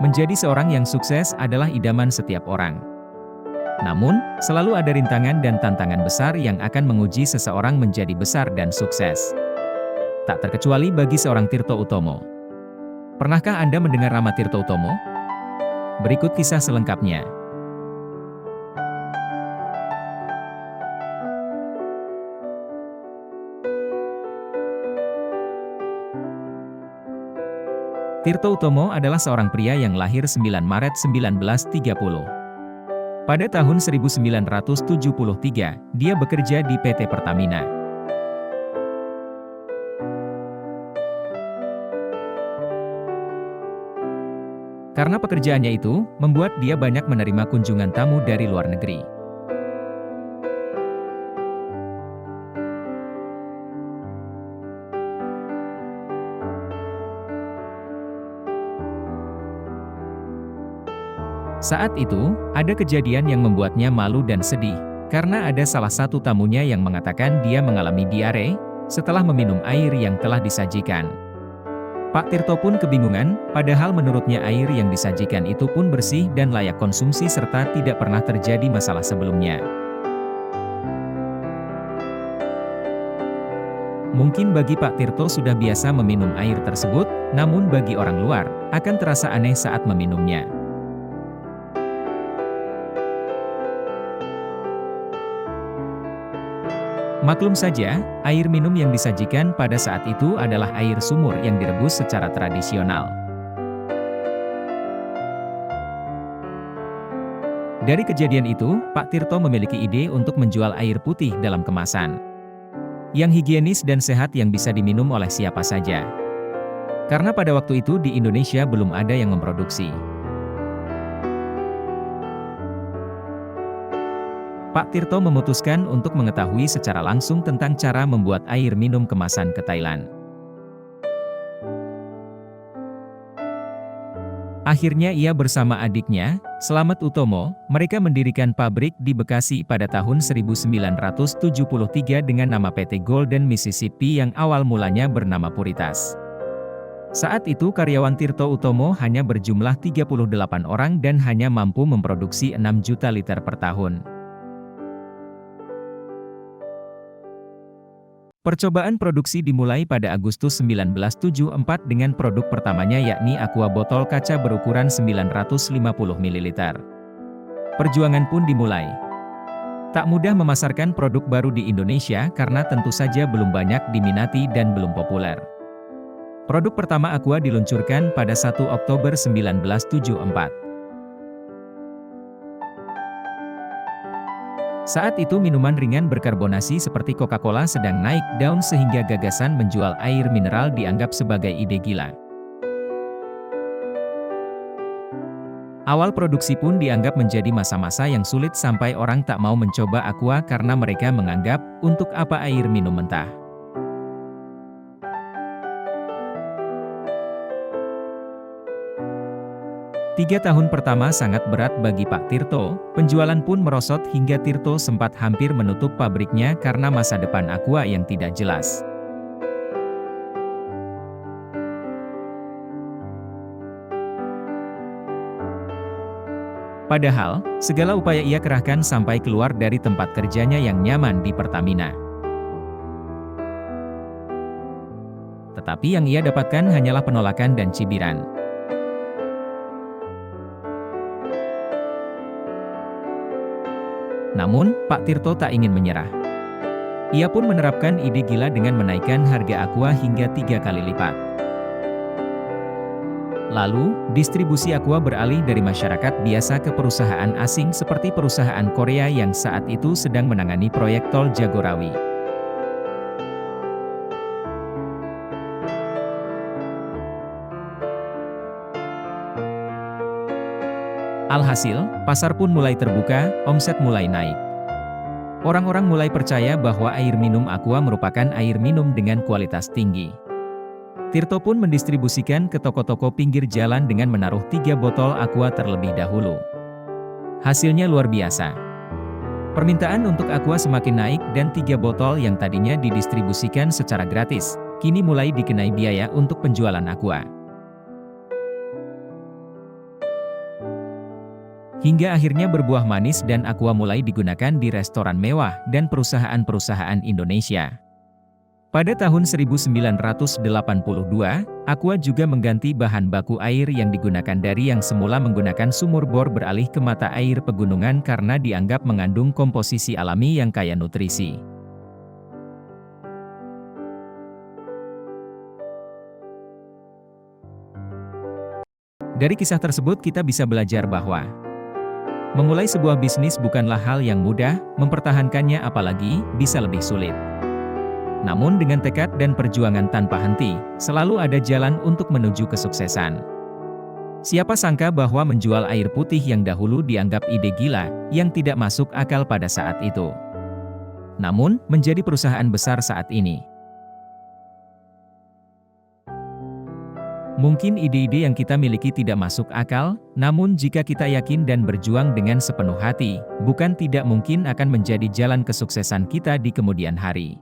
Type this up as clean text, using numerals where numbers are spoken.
Menjadi seorang yang sukses adalah idaman setiap orang. Namun, selalu ada rintangan dan tantangan besar yang akan menguji seseorang menjadi besar dan sukses. Tak terkecuali bagi seorang Tirto Utomo. Pernahkah Anda mendengar nama Tirto Utomo? Berikut kisah selengkapnya. Tirto Utomo adalah seorang pria yang lahir 9 Maret 1930. Pada tahun 1973, dia bekerja di PT Pertamina. Karena pekerjaannya itu, membuat dia banyak menerima kunjungan tamu dari luar negeri. Saat itu, ada kejadian yang membuatnya malu dan sedih, karena ada salah satu tamunya yang mengatakan dia mengalami diare setelah meminum air yang telah disajikan. Pak Tirto pun kebingungan, padahal menurutnya air yang disajikan itu pun bersih dan layak konsumsi serta tidak pernah terjadi masalah sebelumnya. Mungkin bagi Pak Tirto sudah biasa meminum air tersebut, namun bagi orang luar, akan terasa aneh saat meminumnya. Maklum saja, air minum yang disajikan pada saat itu adalah air sumur yang direbus secara tradisional. Dari kejadian itu, Pak Tirto memiliki ide untuk menjual air putih dalam kemasan yang higienis dan sehat yang bisa diminum oleh siapa saja. Karena pada waktu itu di Indonesia belum ada yang memproduksi. Pak Tirto memutuskan untuk mengetahui secara langsung tentang cara membuat air minum kemasan ke Thailand. Akhirnya ia bersama adiknya, Slamet Utomo, mereka mendirikan pabrik di Bekasi pada tahun 1973 dengan nama PT Golden Mississippi yang awal mulanya bernama Puritas. Saat itu karyawan Tirto Utomo hanya berjumlah 38 orang dan hanya mampu memproduksi 6 juta liter per tahun. Percobaan produksi dimulai pada Agustus 1974 dengan produk pertamanya yakni Aqua botol kaca berukuran 950 ml. Perjuangan pun dimulai. Tak mudah memasarkan produk baru di Indonesia karena tentu saja belum banyak diminati dan belum populer. Produk pertama Aqua diluncurkan pada 1 Oktober 1974. Saat itu minuman ringan berkarbonasi seperti Coca-Cola sedang naik daun sehingga gagasan menjual air mineral dianggap sebagai ide gila. Awal produksi pun dianggap menjadi masa-masa yang sulit sampai orang tak mau mencoba Aqua karena mereka menganggap, untuk apa air minum mentah. Tiga tahun pertama sangat berat bagi Pak Tirto, penjualan pun merosot hingga Tirto sempat hampir menutup pabriknya karena masa depan Aqua yang tidak jelas. Padahal, segala upaya ia kerahkan sampai keluar dari tempat kerjanya yang nyaman di Pertamina. Tetapi yang ia dapatkan hanyalah penolakan dan cibiran. Namun, Pak Tirto tak ingin menyerah. Ia pun menerapkan ide gila dengan menaikkan harga Aqua hingga 3 kali lipat. Lalu, distribusi Aqua beralih dari masyarakat biasa ke perusahaan asing seperti perusahaan Korea yang saat itu sedang menangani proyek tol Jagorawi. Alhasil, pasar pun mulai terbuka, omset mulai naik. Orang-orang mulai percaya bahwa air minum Aqua merupakan air minum dengan kualitas tinggi. Tirto pun mendistribusikan ke toko-toko pinggir jalan dengan menaruh 3 botol Aqua terlebih dahulu. Hasilnya luar biasa. Permintaan untuk Aqua semakin naik dan 3 botol yang tadinya didistribusikan secara gratis, kini mulai dikenai biaya untuk penjualan Aqua. Hingga akhirnya berbuah manis dan Aqua mulai digunakan di restoran mewah dan perusahaan-perusahaan Indonesia. Pada tahun 1982, Aqua juga mengganti bahan baku air yang digunakan dari yang semula menggunakan sumur bor beralih ke mata air pegunungan karena dianggap mengandung komposisi alami yang kaya nutrisi. Dari kisah tersebut kita bisa belajar bahwa memulai sebuah bisnis bukanlah hal yang mudah, mempertahankannya apalagi bisa lebih sulit. Namun dengan tekad dan perjuangan tanpa henti, selalu ada jalan untuk menuju kesuksesan. Siapa sangka bahwa menjual air putih yang dahulu dianggap ide gila, yang tidak masuk akal pada saat itu, namun menjadi perusahaan besar saat ini. Mungkin ide-ide yang kita miliki tidak masuk akal, namun jika kita yakin dan berjuang dengan sepenuh hati, bukan tidak mungkin akan menjadi jalan kesuksesan kita di kemudian hari.